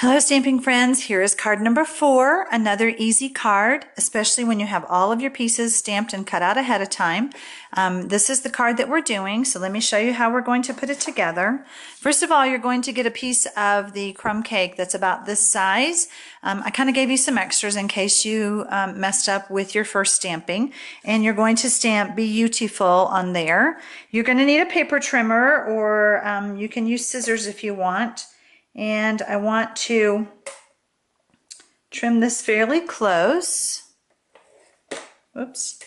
Hello stamping friends, here is card number 4, another easy card, especially when you have all of your pieces stamped and cut out ahead of time. This is the card that we're doing, so let me show you how we're going to put it together. First of all, you're going to get a piece of the crumb cake that's about this size. I kind of gave you some extras in case you messed up with your first stamping, and you're going to stamp Beautiful on there. You're going to need a paper trimmer, or you can use scissors if you want. And I want to trim this fairly close. Oops.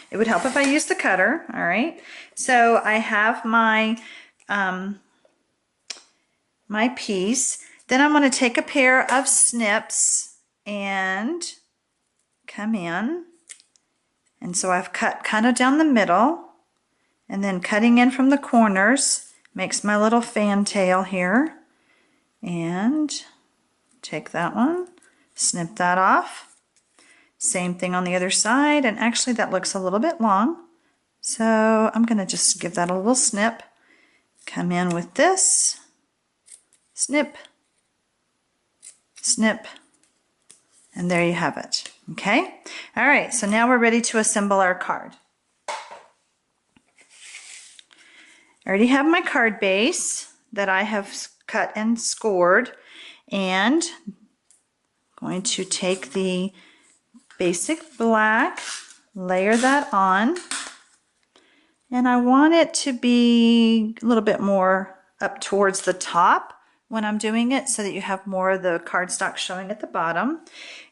It would help if I used the cutter. All right. So I have my my piece. Then I'm going to take a pair of snips and come in. And so I've cut kind of down the middle, and then cutting in from the corners makes my little fantail here. And take that one, snip that off. Same thing on the other side, and actually that looks a little bit long, so I'm going to just give that a little snip. Come in with this, snip, snip, and there you have it. Okay? All right, so now we're ready to assemble our card. I already have my card base that I have cut and scored, and I'm going to take the basic black, layer that on, and I want it to be a little bit more up towards the top when I'm doing it so that you have more of the cardstock showing at the bottom.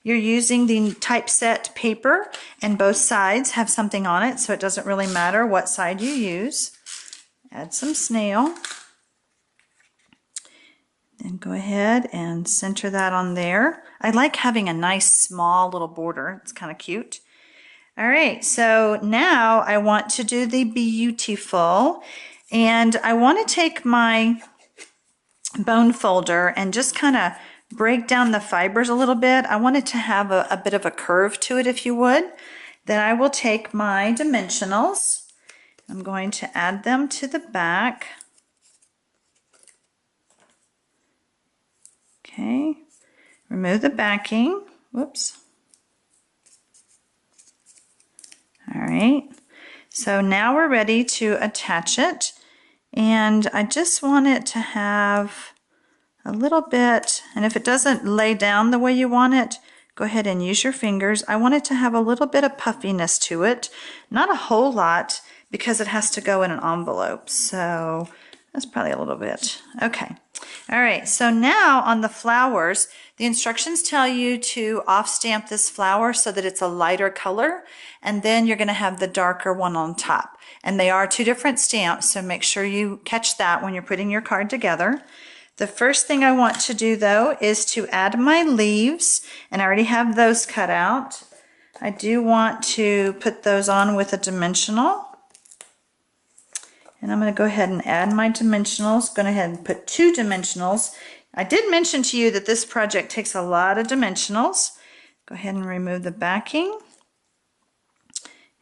You're using the typeset paper, and both sides have something on it, so it doesn't really matter what side you use. Add some snail. Then go ahead and center that on there. I like having a nice small little border. It's kind of cute. All right, so now I want to do the Beautiful, and I want to take my bone folder and just kind of break down the fibers a little bit. I want it to have a bit of a curve to it, if you would. Then I will take my dimensionals. I'm going to add them to the back. Okay, remove the backing. Whoops. All right, so now we're ready to attach it, and I just want it to have a little bit, and if it doesn't lay down the way you want it, go ahead and use your fingers. I want it to have a little bit of puffiness to it, not a whole lot, because it has to go in an envelope, so that's probably a little bit. Okay. All right, so now on the flowers, the instructions tell you to off-stamp this flower so that it's a lighter color, and then you're going to have the darker one on top. And they are two different stamps, so make sure you catch that when you're putting your card together. The first thing I want to do, though, is to add my leaves, and I already have those cut out. I do want to put those on with a dimensional. And I'm going to go ahead and add my dimensionals. Go ahead and put 2 dimensionals. I did mention to you that this project takes a lot of dimensionals. Go ahead and remove the backing.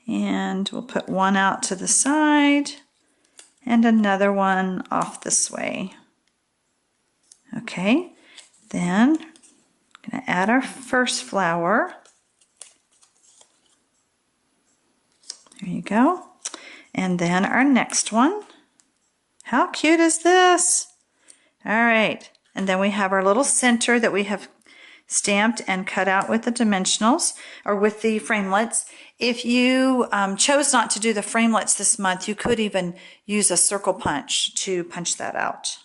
And we'll put one out to the side and another one off this way. Okay, then I'm going to add our first flower. There you go. And then our next one. How cute is this? All right, and then we have our little center that we have stamped and cut out with the dimensionals, or with the framelits. If you chose not to do the framelits this month, you could even use a circle punch to punch that out.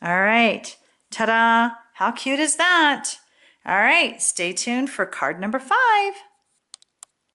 All right, ta-da! How cute is that? All right, stay tuned for card number 5.